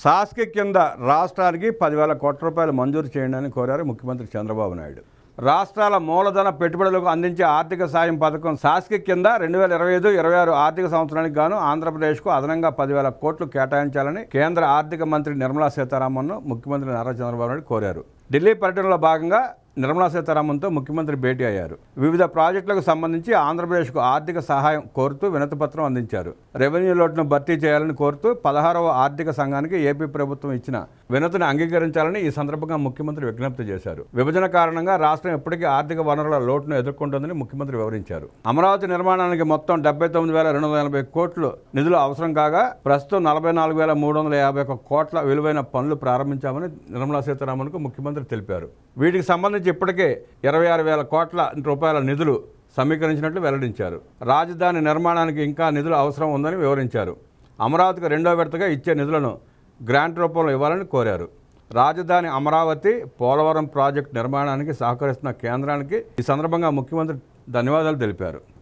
శాసకి కింద రాష్ట్రానికి 10,000 కోట్ల రూపాయలు మంజూరు చేయండి కోరారు ముఖ్యమంత్రి చంద్రబాబు నాయుడు. రాష్ట్రాల మూలధన పెట్టుబడులకు అందించే ఆర్థిక సాయం పథకం శాసకి కింద 2025-26 ఆర్థిక సంవత్సరానికి గాను ఆంధ్రప్రదేశ్కు అదనంగా 10,000 కోట్లు కేటాయించాలని కేంద్ర ఆర్థిక మంత్రి నిర్మలా సీతారామన్ను ముఖ్యమంత్రి నారా చంద్రబాబు నాయుడు కోరారు. ఢిల్లీ పర్యటనలో భాగంగా నిర్మలా సీతారామన్తో ముఖ్యమంత్రి భేటీ అయ్యారు. వివిధ ప్రాజెక్టులకు సంబంధించి ఆంధ్రప్రదేశ్కు ఆర్థిక సహాయం కోరుతూ వినతిపత్రం అందించారు. రెవెన్యూ లోటును భర్తీ చేయాలని కోరుతూ 16వ ఆర్థిక సంఘానికి ఏపీ ప్రభుత్వం ఇచ్చిన వినతిని అంగీకరించాలని ఈ సందర్భంగా ముఖ్యమంత్రి విజ్ఞప్తి చేశారు. విభజన కారణంగా రాష్ట్రం ఇప్పటికీ ఆర్థిక వనరుల లోటును ఎదుర్కొంటోందని ముఖ్యమంత్రి వివరించారు. అమరావతి నిర్మాణానికి మొత్తం 79,280 కోట్లు నిధులు అవసరం కాగా ప్రస్తుతం 44,351 కోట్ల విలువైన పనులు ప్రారంభించామని నిర్మలా సీతారామన్కు ముఖ్యమంత్రి తెలిపారు. వీటికి సంబంధించి ఇప్పటికే 26,000 కోట్ల రూపాయల నిధులు సమీకరించినట్లు వెల్లడించారు. రాజధాని నిర్మాణానికి ఇంకా నిధులు అవసరం ఉందని వివరించారు. అమరావతికి 2వ విడతగా ఇచ్చే నిధులను గ్రాంట్ రూపంలో ఇవ్వాలని కోరారు. రాజధాని అమరావతి, పోలవరం ప్రాజెక్టు నిర్మాణానికి సహకరిస్తున్న కేంద్రానికి ఈ సందర్భంగా ముఖ్యమంత్రి ధన్యవాదాలు తెలిపారు.